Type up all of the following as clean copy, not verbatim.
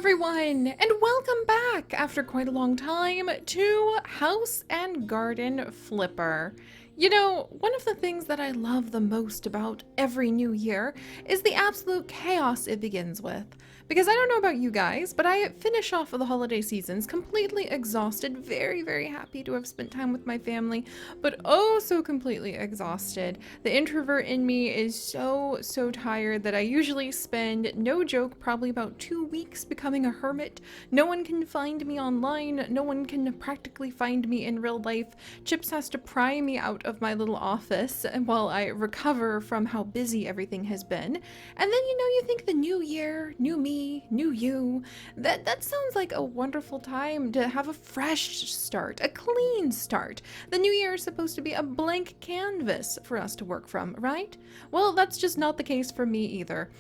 everyone, and welcome back after quite a long time to House and Garden Flipper. You know, one of the things that I love the most about every new year is the absolute chaos it begins with. Because I don't know about you guys, but I finish off the holiday seasons completely exhausted, very happy to have spent time with my family, but oh so completely exhausted. The introvert in me is so tired that I usually spend, no joke, probably about 2 weeks becoming a hermit. No one can find me online, no one can practically find me in real life. Chips has to pry me out of my little office while I recover from how busy everything has been. And then, you think the new year, new me, new you, that sounds like a wonderful time to have a fresh start, a clean start. The new year is supposed to be a blank canvas for us to work from, right? Well, that's just not the case for me either.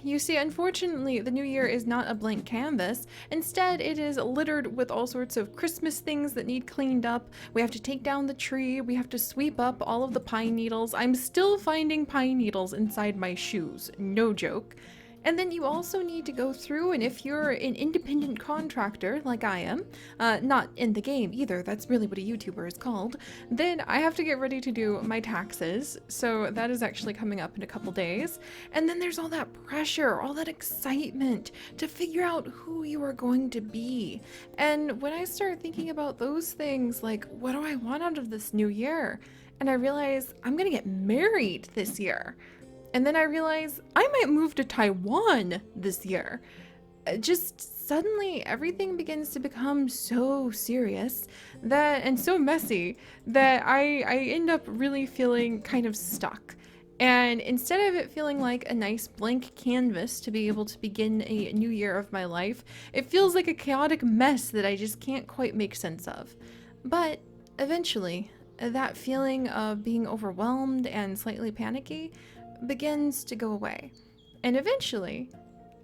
You see, unfortunately, the new year is not a blank canvas. Instead, it is littered with all sorts of Christmas things that need cleaned up. We have to take down the tree, we have to sweep up all of the pine needles. I'm still finding pine needles inside my shoes, no joke. And then you also need to go through, and if you're an independent contractor like I am, not in the game either, that's really what a YouTuber is called, then I have to get ready to do my taxes. So that is actually coming up in a couple days. And then there's all that pressure, all that excitement to figure out who you are going to be. And when I start thinking about those things, like, what do I want out of this new year? And I realize I'm gonna get married this year. And then I realize I might move to Taiwan this year. Just suddenly everything begins to become so serious and so messy that I end up really feeling kind of stuck. And instead of it feeling like a nice blank canvas to be able to begin a new year of my life, it feels like a chaotic mess that I just can't quite make sense of. But eventually, that feeling of being overwhelmed and slightly panicky begins to go away. And eventually,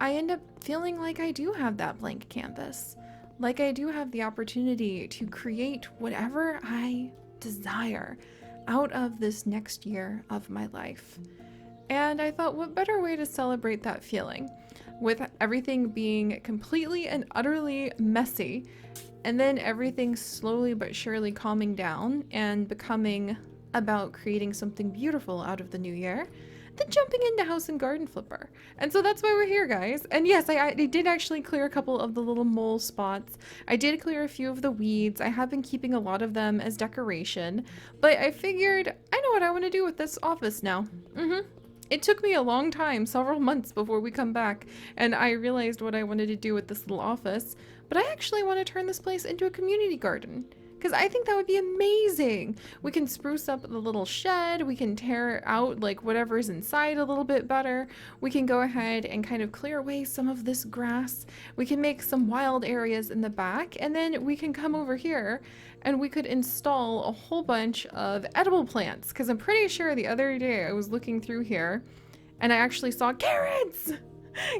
I end up feeling like I do have that blank canvas. Like I do have the opportunity to create whatever I desire out of this next year of my life. And I thought, what better way to celebrate that feeling? With everything being completely and utterly messy, and then everything slowly but surely calming down and becoming about creating something beautiful out of the new year, then jumping into House and Garden Flipper. And so that's why we're here, guys. And yes, I did actually clear a couple of the little mole spots. I did clear a few of the weeds. I have been keeping a lot of them as decoration, but I figured I know what I want to do with this office now. It took me a long time, several months before we come back, and I realized what I wanted to do with this little office, but I actually want to turn this place into a community garden. Because I think that would be amazing. We can spruce up the little shed. We can tear out like whatever's inside a little bit better. We can go ahead and kind of clear away some of this grass. We can make some wild areas in the back. And then we can come over here and we could install a whole bunch of edible plants. Because I'm pretty sure the other day I was looking through here and I actually saw carrots.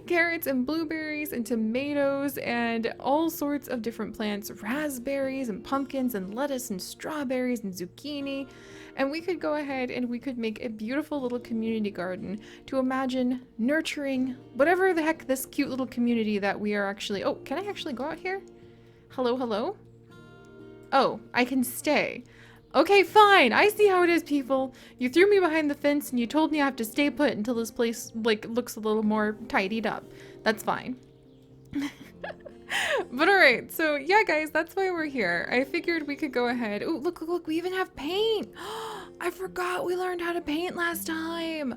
Carrots and blueberries and tomatoes and all sorts of different plants, raspberries and pumpkins and lettuce and strawberries and zucchini. And we could go ahead and we could make a beautiful little community garden to imagine nurturing whatever the heck this cute little community that we are actually... Oh, can I actually go out here? Hello? Oh, I can stay. Okay, fine. I see how it is, people. You threw me behind the fence and you told me I have to stay put until this place, like, looks a little more tidied up. That's fine. But alright, so yeah, guys, that's why we're here. I figured we could go ahead. Oh, look, we even have paint. I forgot we learned how to paint last time.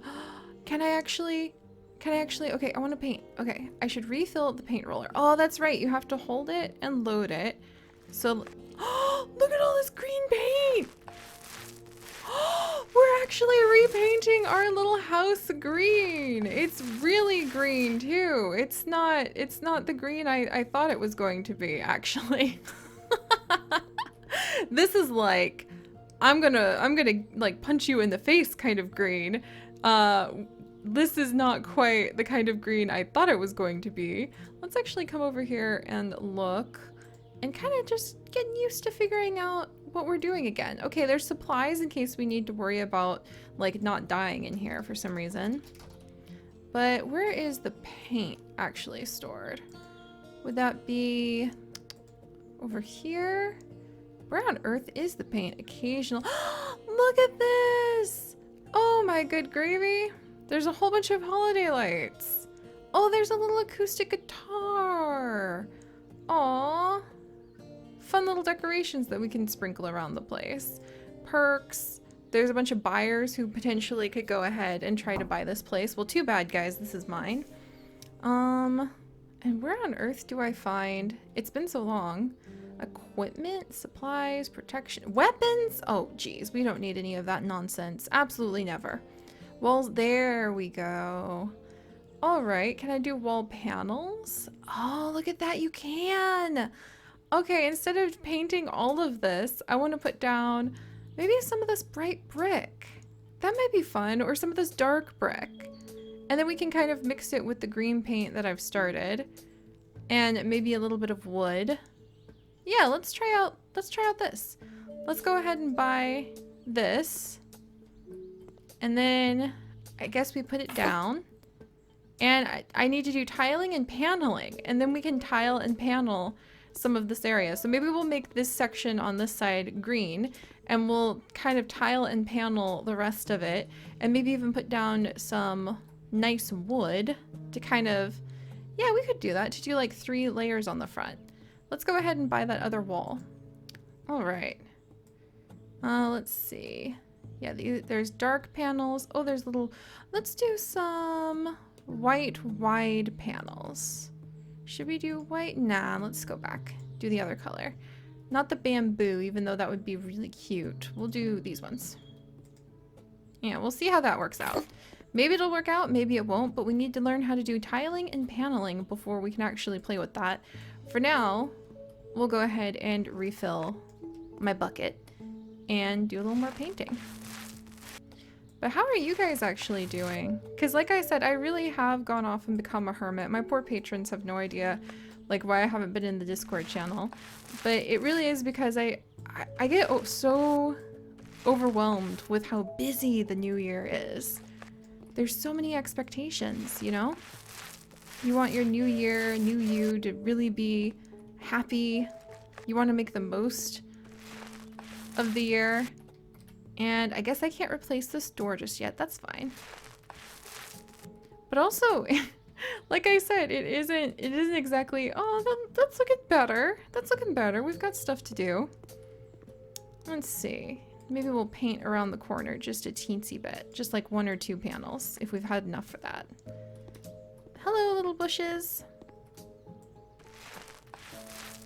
Can I actually, okay, I want to paint. Okay, I should refill the paint roller. Oh, that's right. You have to hold it and load it. So, look at all this green paint! We're actually repainting our little house green. It's really green too. It's not the green I thought it was going to be, actually. This is like, I'm gonna like punch you in the face kind of green. This is not quite the kind of green I thought it was going to be. Let's actually come over here and look. And kind of just getting used to figuring out what we're doing again. Okay, there's supplies in case we need to worry about like not dying in here for some reason. But where is the paint actually stored? Would that be over here? Where on earth is the paint? Occasional. Look at this! Oh my good gravy. There's a whole bunch of holiday lights. Oh, there's a little acoustic guitar. Aw. Fun little decorations that we can sprinkle around the place. Perks. There's a bunch of buyers who potentially could go ahead and try to buy this place. Well, too bad, guys. This is mine. And where on earth do I find... It's been so long. Equipment, supplies, protection, weapons? Oh, geez. We don't need any of that nonsense. Absolutely never. Walls, there we go. All right. Can I do wall panels? Oh, look at that. You can. Okay, instead of painting all of this, I want to put down maybe some of this bright brick. That might be fun. Or some of this dark brick. And then we can kind of mix it with the green paint that I've started. And maybe a little bit of wood. Yeah, let's try out this. Let's go ahead and buy this. And then I guess we put it down. And I need to do tiling and paneling. And then we can tile and panel some of this area. So maybe we'll make this section on this side green. And we'll kind of tile and panel the rest of it. And maybe even put down some nice wood to kind of... Yeah, we could do that. To do like 3 layers on the front. Let's go ahead and buy that other wall. All right. Let's see. Yeah, there's dark panels. Oh, there's little... Let's do some white wide panels. Should we do white? Nah, let's go back. Do the other color. Not the bamboo, even though that would be really cute. We'll do these ones. Yeah, we'll see how that works out. Maybe it'll work out, maybe it won't, but we need to learn how to do tiling and paneling before we can actually play with that. For now, we'll go ahead and refill my bucket and do a little more painting. But how are you guys actually doing? Because like I said, I really have gone off and become a hermit. My poor patrons have no idea like why I haven't been in the Discord channel. But it really is because I get so overwhelmed with how busy the new year is. There's so many expectations, you know? You want your new year, new you to really be happy. You want to make the most of the year. And I guess I can't replace this door just yet. That's fine. But also, like I said, it isn't exactly, oh, that's looking better. That's looking better. We've got stuff to do. Let's see. Maybe we'll paint around the corner just a teensy bit. Just like 1 or 2 panels, if we've had enough for that. Hello, little bushes.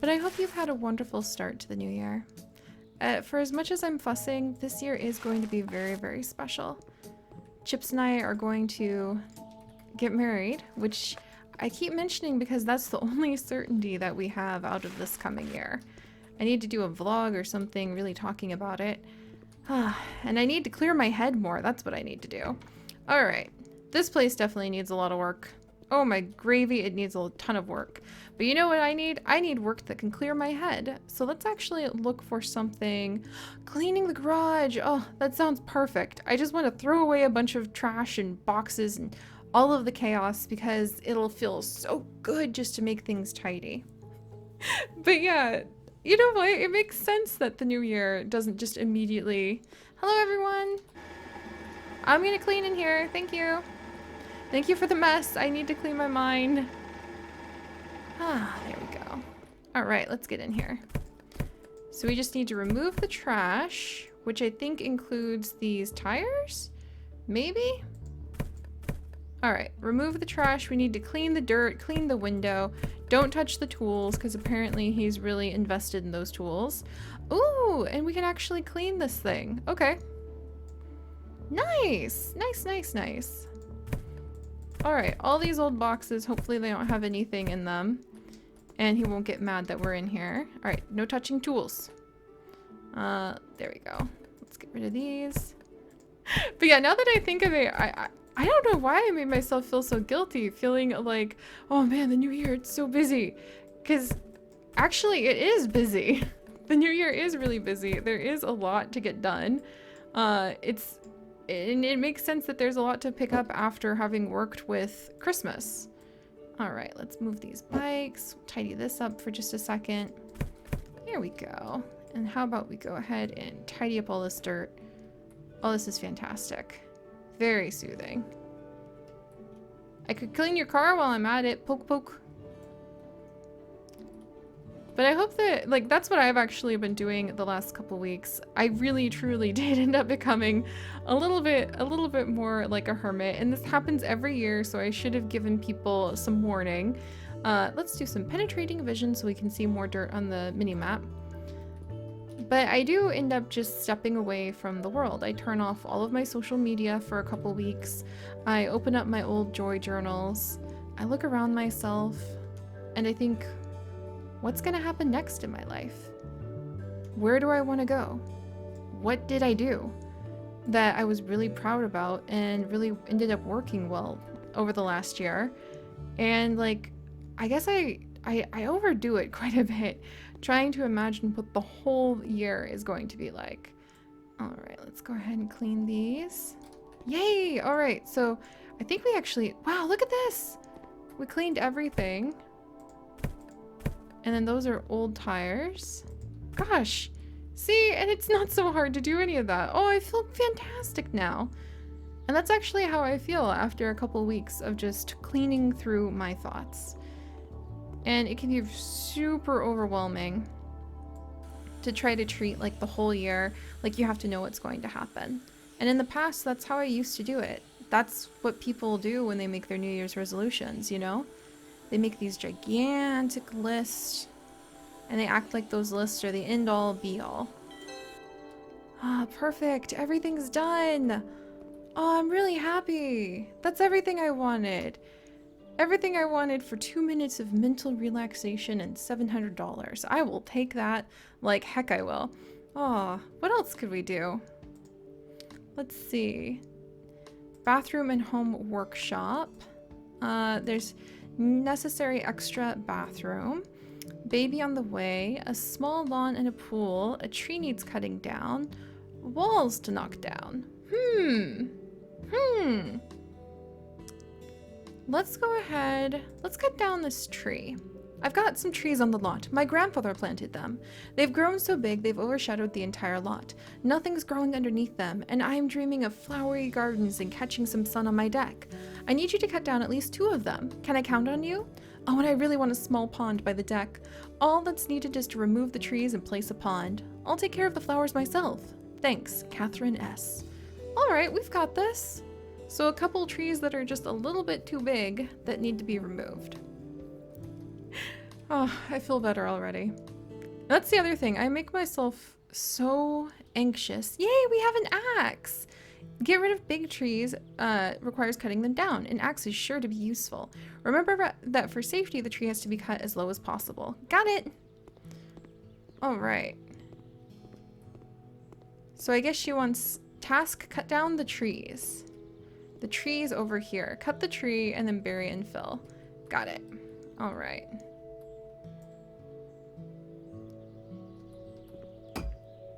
But I hope you've had a wonderful start to the new year. For as much as I'm fussing, this year is going to be very, very special. Chips and I are going to get married, which I keep mentioning because that's the only certainty that we have out of this coming year. I need to do a vlog or something really talking about it. And I need to clear my head more. That's what I need to do. All right. This place definitely needs a lot of work. Oh my gravy, it needs a ton of work. But you know what I need? I need work that can clear my head. So let's actually look for something. Cleaning the garage. Oh, that sounds perfect. I just want to throw away a bunch of trash and boxes and all of the chaos because it'll feel so good just to make things tidy. But yeah, you know what? It makes sense that the new year doesn't just immediately... Hello, everyone. I'm gonna clean in here. Thank you. Thank you for the mess. I need to clean my mind. There we go. All right, let's get in here. So we just need to remove the trash, which I think includes these tires? Maybe? All right, remove the trash. We need to clean the dirt, clean the window. Don't touch the tools because apparently he's really invested in those tools. Ooh, and we can actually clean this thing. Okay. Nice, nice, nice, nice. All right, all these old boxes, hopefully they don't have anything in them. And he won't get mad that we're in here. All right, no touching tools. There we go. Let's get rid of these. But yeah, now that I think of it, I don't know why I made myself feel so guilty, feeling like, oh man, the new year, it's so busy. Because actually it is busy. The new year is really busy. There is a lot to get done. It makes sense that there's a lot to pick up after having worked with Christmas. All right, let's move these bikes. Tidy this up for just a second. There we go. And how about we go ahead and tidy up all this dirt? Oh, this is fantastic. Very soothing. I could clean your car while I'm at it. Poke, poke. But I hope that, like, that's what I've actually been doing the last couple weeks. I really, truly did end up becoming a little bit more like a hermit. And this happens every year, so I should have given people some warning. Let's do some penetrating vision so we can see more dirt on the mini-map. But I do end up just stepping away from the world. I turn off all of my social media for a couple weeks. I open up my old joy journals. I look around myself and I think, what's gonna happen next in my life? Where do I want to go? What did I do that I was really proud about and really ended up working well over the last year? And like, I guess I overdo it quite a bit, trying to imagine what the whole year is going to be like. All right, let's go ahead and clean these. Yay! All right, so I think we actually, wow, look at this. We cleaned everything. And then those are old tires. Gosh, see, and it's not so hard to do any of that. Oh, I feel fantastic now. And that's actually how I feel after a couple weeks of just cleaning through my thoughts. And it can be super overwhelming to try to treat like the whole year like you have to know what's going to happen. And in the past, that's how I used to do it. That's what people do when they make their New Year's resolutions, you know? They make these gigantic lists and they act like those lists are the end all be all. Ah, perfect. Everything's done. Oh, I'm really happy. That's everything I wanted. Everything I wanted for 2 minutes of mental relaxation and $700. I will take that like heck I will. Oh, what else could we do? Let's see. Bathroom and home workshop. There's necessary extra bathroom. Baby on the way. A small lawn and a pool. A tree needs cutting down. Walls to knock down. Let's go ahead. Let's cut down this tree. I've got some trees on the lot. My grandfather planted them. They've grown so big they've overshadowed the entire lot. Nothing's growing underneath them, and I'm dreaming of flowery gardens and catching some sun on my deck. I need you to cut down at least 2 of them. Can I count on you? Oh, and I really want a small pond by the deck. All that's needed is to remove the trees and place a pond. I'll take care of the flowers myself. Thanks, Catherine S. All right, we've got this. So a couple trees that are just a little bit too big that need to be removed. Oh, I feel better already. That's the other thing. I make myself so anxious. Yay, we have an axe! Get rid of big trees requires cutting them down. An axe is sure to be useful. Remember that for safety, the tree has to be cut as low as possible. Got it! Alright. So I guess she wants task cut down the trees. The trees over here. Cut the tree and then bury and fill. Got it. All right.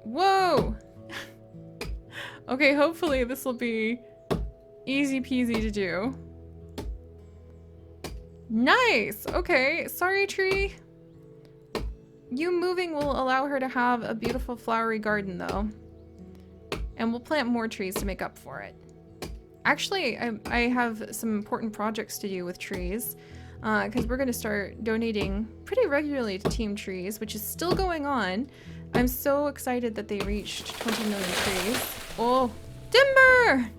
Whoa! Okay, hopefully this will be easy peasy to do. Nice! Okay, sorry tree. You moving will allow her to have a beautiful flowery garden though. And we'll plant more trees to make up for it. Actually, I have some important projects to do with trees because we're going to start donating pretty regularly to Team Trees, which is still going on. I'm so excited that they reached 20 million trees. Oh, timber!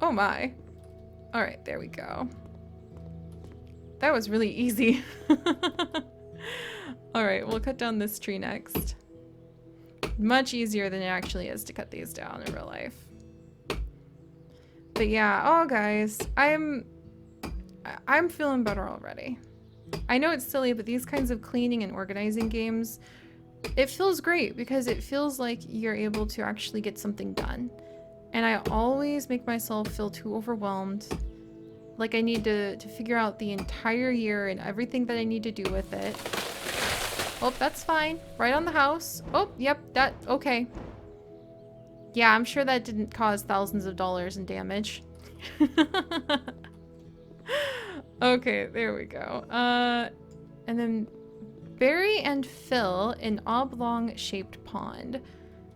Oh my. All right, there we go. That was really easy. All right, we'll cut down this tree next. Much easier than it actually is to cut these down in real life. But yeah, oh guys, I'm feeling better already. I know it's silly, but these kinds of cleaning and organizing games, it feels great because it feels like you're able to actually get something done. And I always make myself feel too overwhelmed. Like I need to figure out the entire year and everything that I need to do with it. Oh, that's fine. Right on the house. Oh, yep, that, okay. Yeah, I'm sure that didn't cause thousands of dollars in damage. Okay, there we go. And then bury and fill an oblong shaped pond.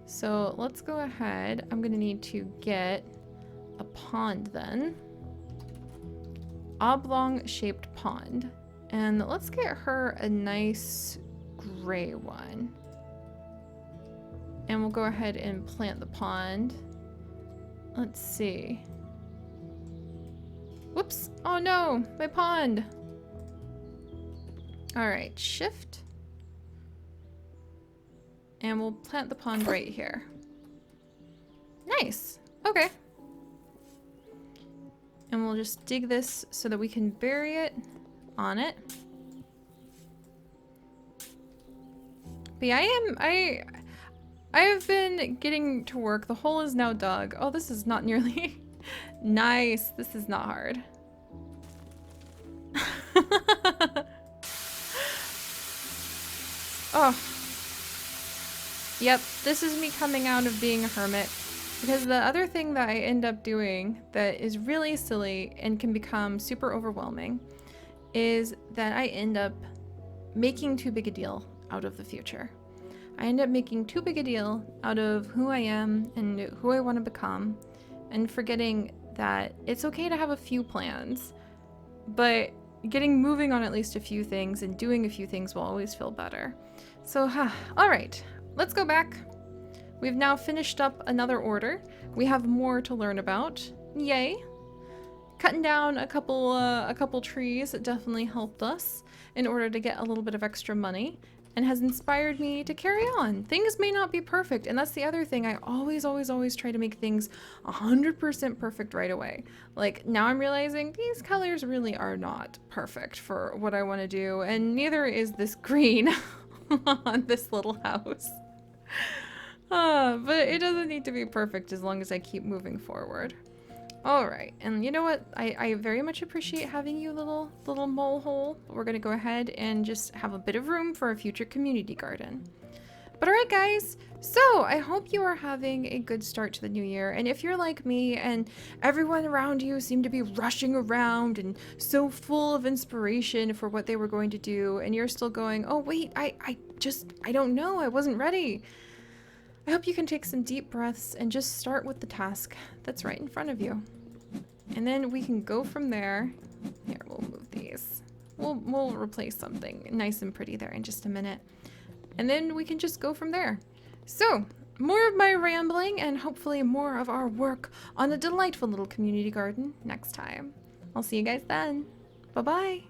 So let's go ahead. I'm gonna need to get a pond then. Oblong shaped pond. And let's get her a nice gray one. And we'll go ahead and plant the pond. Let's see. Whoops. Oh no, my pond. All right, shift. And we'll plant the pond right here. Nice. Okay. And we'll just dig this so that we can bury it on it. But yeah, I have been getting to work. The hole is now dug. Oh, this is not nearly nice. This is not hard. Oh. Yep, this is me coming out of being a hermit. Because the other thing that I end up doing that is really silly and can become super overwhelming is that I end up making too big a deal out of the future. I end up making too big a deal out of who I am and who I want to become, and forgetting that it's okay to have a few plans, but getting moving on at least a few things and doing a few things will always feel better. So, all right, let's go back. We've now finished up another order. We have more to learn about. Yay. Cutting down a couple trees definitely helped us in order to get a little bit of extra money, and has inspired me to carry on. Things may not be perfect, and that's the other thing. I always try to make things 100% perfect right away. Like, now I'm realizing these colors really are not perfect for what I want to do, and neither is this green on this little house. But it doesn't need to be perfect as long as I keep moving forward. Alright, and you know what? I very much appreciate having you, little mole hole. We're gonna go ahead and just have a bit of room for a future community garden. But alright guys, so I hope you are having a good start to the new year, and if you're like me and everyone around you seemed to be rushing around and so full of inspiration for what they were going to do, and you're still going, oh wait, I don't know, I wasn't ready. I hope you can take some deep breaths and just start with the task that's right in front of you. And then we can go from there. Here, we'll move these. We'll replace something nice and pretty there in just a minute. And then we can just go from there. So, more of my rambling and hopefully more of our work on a delightful little community garden next time. I'll see you guys then. Bye-bye.